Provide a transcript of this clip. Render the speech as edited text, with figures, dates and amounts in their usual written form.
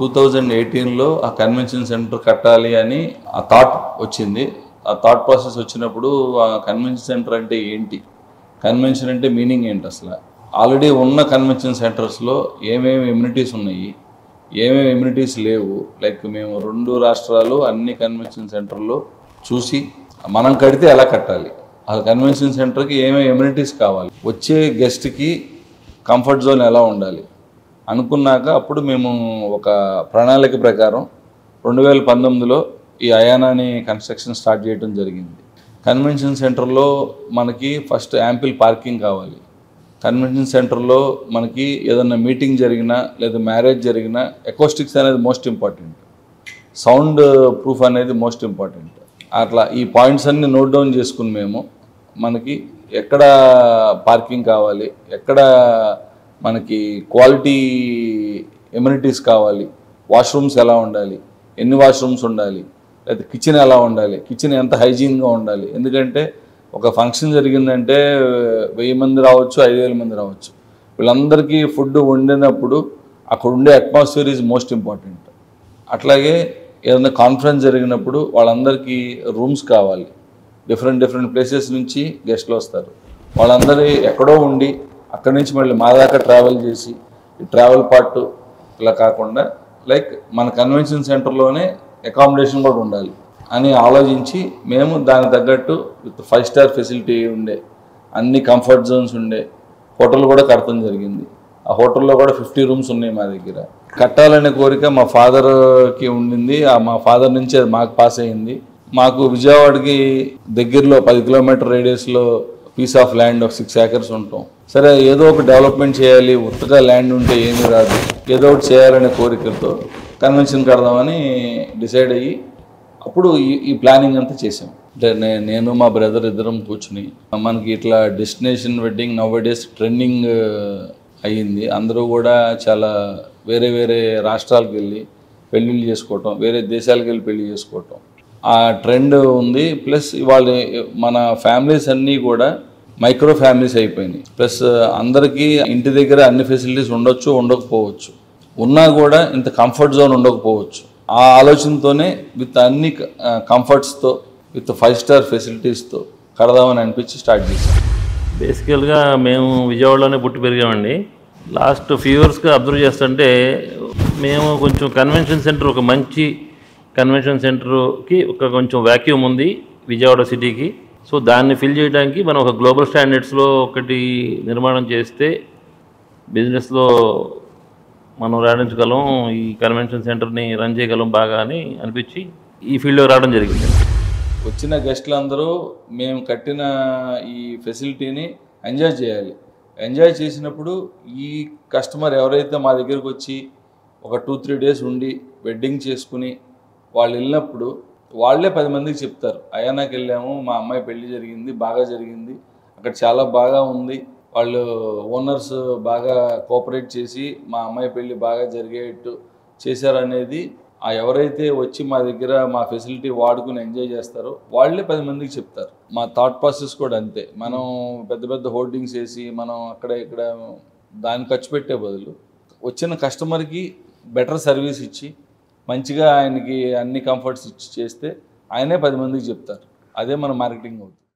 2018లో ఆ convention centre కట్టాలి అని ఆ థాట్ వచ్చింది. ఆ థాట్ ప్రాసెస్ వచ్చినప్పుడు ఆ కన్వెన్షన్ సెంటర్ అంటే ఏంటి, కన్వెన్షన్ అంటే మీనింగ్ ఏంటి, అసలు ఆల్రెడీ ఉన్న కన్వెన్షన్ సెంటర్స్లో ఏమేమి ఎమ్యూనిటీస్ ఉన్నాయి, ఏమేమి ఎమ్యూనిటీస్ లేవు. లైక్ మేము 2 రాష్ట్రాలు అన్ని కన్వెన్షన్ సెంటర్లో చూసి మనం కడితే ఎలా కట్టాలి, ఆ కన్వెన్షన్ సెంటర్కి ఏమేమి ఎమ్యూనిటీస్ కావాలి, వచ్చే గెస్ట్కి కంఫర్ట్ జోన్ ఎలా ఉండాలి అనుకున్నాక అప్పుడు మేము ఒక ప్రణాళిక ప్రకారం 2019లో ఈ అయానాని కన్స్ట్రక్షన్ స్టార్ట్ చేయడం జరిగింది. కన్వెన్షన్ సెంటర్లో మనకి ఫస్ట్ యాంపిల్ పార్కింగ్ కావాలి. కన్వెన్షన్ సెంటర్లో మనకి ఏదన్నా మీటింగ్ జరిగినా లేదా మ్యారేజ్ జరిగినా ఎకోస్టిక్స్ అనేది మోస్ట్ ఇంపార్టెంట్, సౌండ్ ప్రూఫ్ అనేది మోస్ట్ ఇంపార్టెంట్. అట్లా ఈ పాయింట్స్ అన్ని నోట్ డౌన్ చేసుకుని మేము మనకి ఎక్కడ పార్కింగ్ కావాలి, ఎక్కడ మనకి క్వాలిటీ ఎమ్యూనిటీస్ కావాలి, వాష్రూమ్స్ ఎలా ఉండాలి, ఎన్ని వాష్రూమ్స్ ఉండాలి, లేదా కిచెన్ ఎలా ఉండాలి, కిచెన్ ఎంత హైజీన్గా ఉండాలి. ఎందుకంటే ఒక ఫంక్షన్ జరిగిందంటే 1000 మంది రావచ్చు, 5000 మంది రావచ్చు. వీళ్ళందరికీ ఫుడ్ వండినప్పుడు అక్కడ ఉండే అట్మాస్ఫియర్ ఈజ్ మోస్ట్ ఇంపార్టెంట్. అట్లాగే ఏదైనా కాన్ఫరెన్స్ జరిగినప్పుడు వాళ్ళందరికీ రూమ్స్ కావాలి. డిఫరెంట్ ప్లేసెస్ నుంచి గెస్ట్లు వస్తారు. వాళ్ళందరూ ఎక్కడో ఉండి అక్కడి నుంచి మళ్ళీ మా దాకా ట్రావెల్ చేసి ఈ ట్రావెల్ పార్ట్ ఇలా కాకుండా లైక్ మన కన్వెన్షన్ సెంటర్లోనే అకామిడేషన్ కూడా ఉండాలి అని ఆలోచించి మేము దానికి తగ్గట్టు విత్ 5 స్టార్ ఫెసిలిటీ ఉండే అన్ని కంఫర్ట్ జోన్స్ ఉండే హోటల్ కూడా కడతాం జరిగింది. ఆ హోటల్లో కూడా 50 రూమ్స్ ఉన్నాయి మా దగ్గర. కట్టాలనే కోరిక మా ఫాదర్కి ఉండింది. మా ఫాదర్ నుంచి అది మాకు పాస్ అయింది. మాకు విజయవాడకి దగ్గరలో 10 కిలోమీటర్ రేడియస్లో పీస్ ఆఫ్ ల్యాండ్ ఒక 6 acres ఉంటాం. సరే ఏదో ఒక డెవలప్మెంట్ చేయాలి, ఉత్తగా ల్యాండ్ ఉంటే ఏమీ రాదు, ఏదో ఒకటి చేయాలనే కోరికతో కన్వెన్షన్ కడదామని డిసైడ్ అయ్యి అప్పుడు ఈ ప్లానింగ్ అంతా చేసాం. అంటే నేను మా బ్రదర్ ఇద్దరం కూర్చుని మనకి ఇట్లా destination wedding now days trending అయ్యింది. అందరూ కూడా చాలా వేరే రాష్ట్రాలకు వెళ్ళి పెళ్ళిళ్ళు చేసుకోవటం, వేరే దేశాలకు వెళ్ళి పెళ్లి చేసుకోవటం ఆ ట్రెండ్ ఉంది. ప్లస్ ఇవాళ మన ఫ్యామిలీస్ అన్నీ కూడా మైక్రో ఫ్యామిలీస్ అయిపోయినాయి. ప్లస్ అందరికీ ఇంటి దగ్గర అన్ని ఫెసిలిటీస్ ఉండొచ్చు, ఉండకపోవచ్చు, ఉన్నా కూడా ఇంత కంఫర్ట్ జోన్ ఉండకపోవచ్చు. ఆ ఆలోచనతోనే విత్ అన్ని కంఫర్ట్స్తో విత్ 5 స్టార్ ఫెసిలిటీస్తో కడదామని అనిపించి స్టార్ట్ చేసాం. బేసికల్గా మేము విజయవాడలోనే పుట్టి పెరిగామండి. లాస్ట్ ఫ్యూ ఇయర్స్గా అబ్జర్వ్ చేస్తుంటే మేము కొంచెం కన్వెన్షన్ సెంటర్, ఒక మంచి కన్వెన్షన్ సెంటర్కి కొంచెం వ్యాక్యూమ్ ఉంది విజయవాడ సిటీకి. సో దాన్ని ఫిల్ చేయడానికి మనం ఒక గ్లోబల్ స్టాండర్డ్స్లో ఒకటి నిర్మాణం చేస్తే బిజినెస్లో మనం రాణించగలం, ఈ కన్వెన్షన్ సెంటర్ని రన్ చేయగలం బాగా అని అనిపించి ఈ ఫీల్డ్లో రావడం జరిగింది. వచ్చిన గెస్టులందరూ మేము కట్టిన ఈ ఫెసిలిటీని ఎంజాయ్ చేయాలి. ఎంజాయ్ చేసినప్పుడు ఈ కస్టమర్ ఎవరైతే మా దగ్గరకు వచ్చి ఒక 2-3 డేస్ ఉండి వెడ్డింగ్ చేసుకుని వాళ్ళు వెళ్ళినప్పుడు వాళ్ళే 10 మందికి చెప్తారు, అయానాకి వెళ్ళాము, మా అమ్మాయి పెళ్లి జరిగింది, బాగా జరిగింది, అక్కడ చాలా బాగా ఉంది, వాళ్ళు ఓనర్స్ బాగా కోఆపరేట్ చేసి మా అమ్మాయి పెళ్లి బాగా జరిగేట్టు చేశారనేది ఆ ఎవరైతే వచ్చి మా దగ్గర మా ఫెసిలిటీ వాడుకుని ఎంజాయ్ చేస్తారో వాళ్ళే 10 మందికి చెప్తారు. మా థాట్ ప్రాసెస్ కూడా అంతే. మనం పెద్ద హోర్డింగ్స్ వేసి మనం అక్కడ ఇక్కడ దాన్ని ఖర్చు పెట్టే బదులు వచ్చిన కస్టమర్కి బెటర్ సర్వీస్ ఇచ్చి మంచిగా ఆయనకి అన్ని కంఫర్ట్స్ ఇచ్చి చేస్తే ఆయనే 10 మందికి చెప్తారు. అదే మన మార్కెటింగ్ అవుతుంది.